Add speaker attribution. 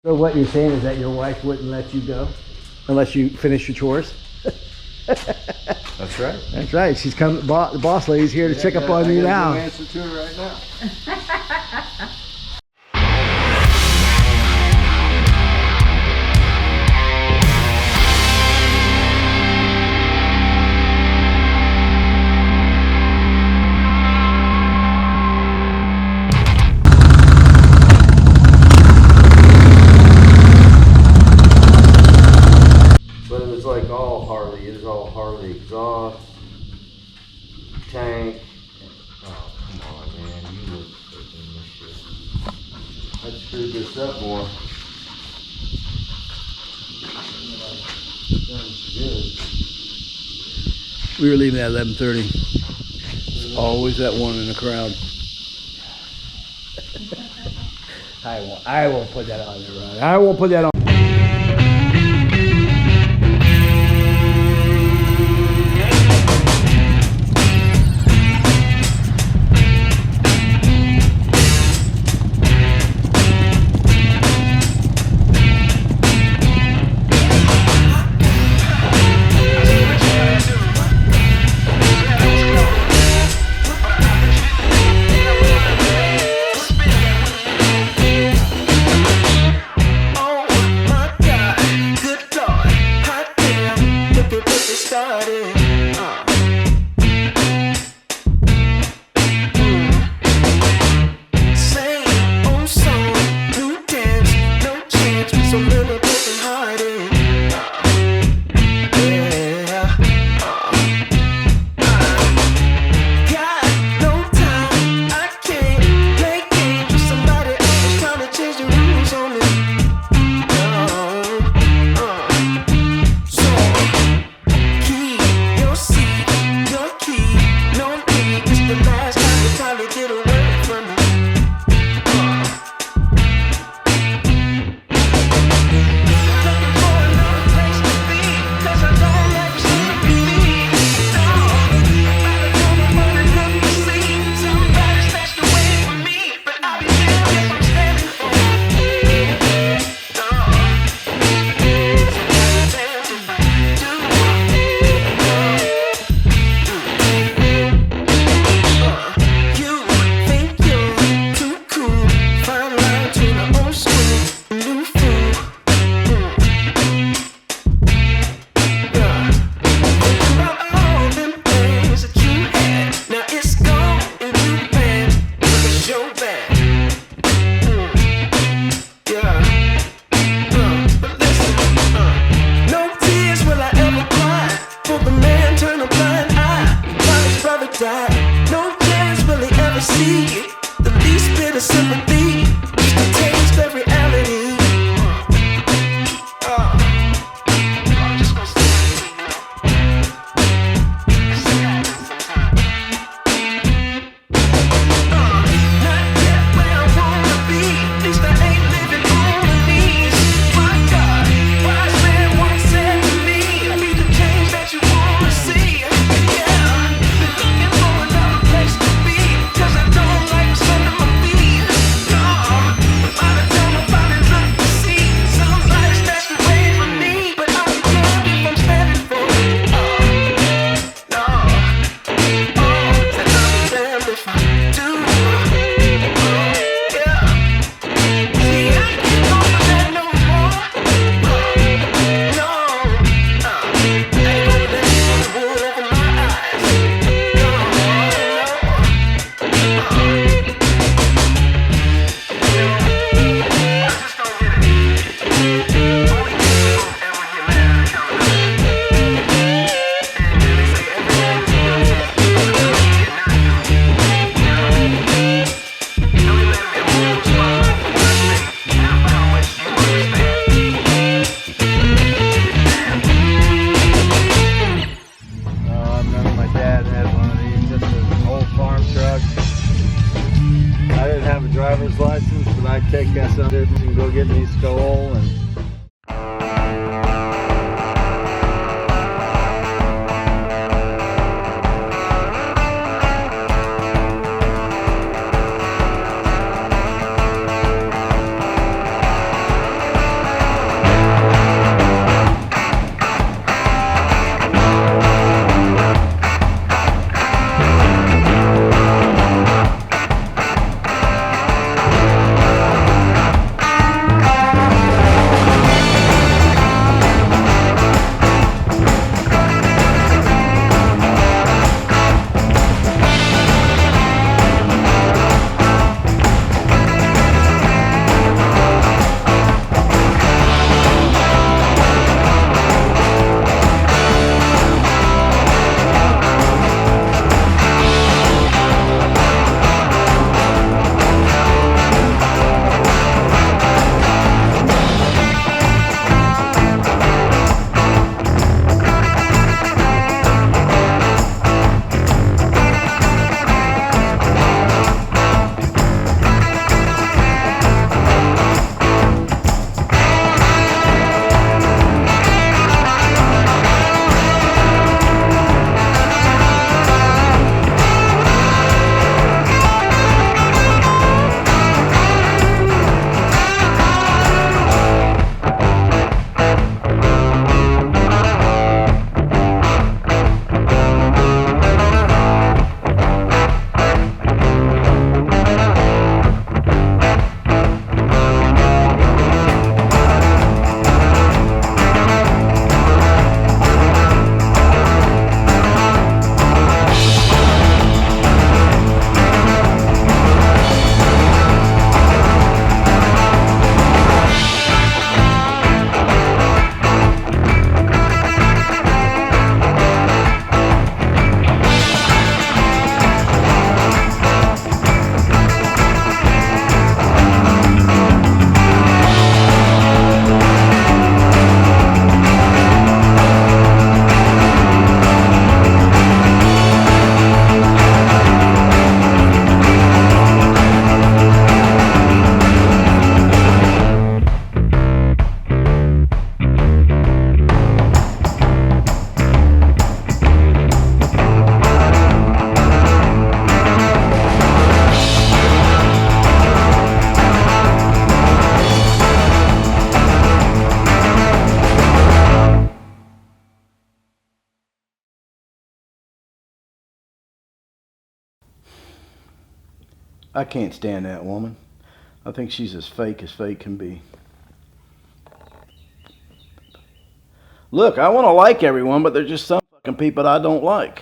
Speaker 1: So what you're saying is that your wife wouldn't let you go unless you finish your chores?
Speaker 2: That's right.
Speaker 1: That's right. She's come. The boss lady's here to check up on you now.
Speaker 2: I answer to her right now. But it was like all Harley. It was all Harley exhaust, tank. Oh, come on, man. You look freaking this shit. I screwed this up more. Good.
Speaker 1: We were leaving at 11:30. There's always that one in the crowd. I won't put that on there, Ron. I won't put that on.
Speaker 2: take that up and go get me skull and
Speaker 1: I can't stand that woman. I think she's as fake can be. Look, I want to like everyone, but there's just some fucking people I don't like.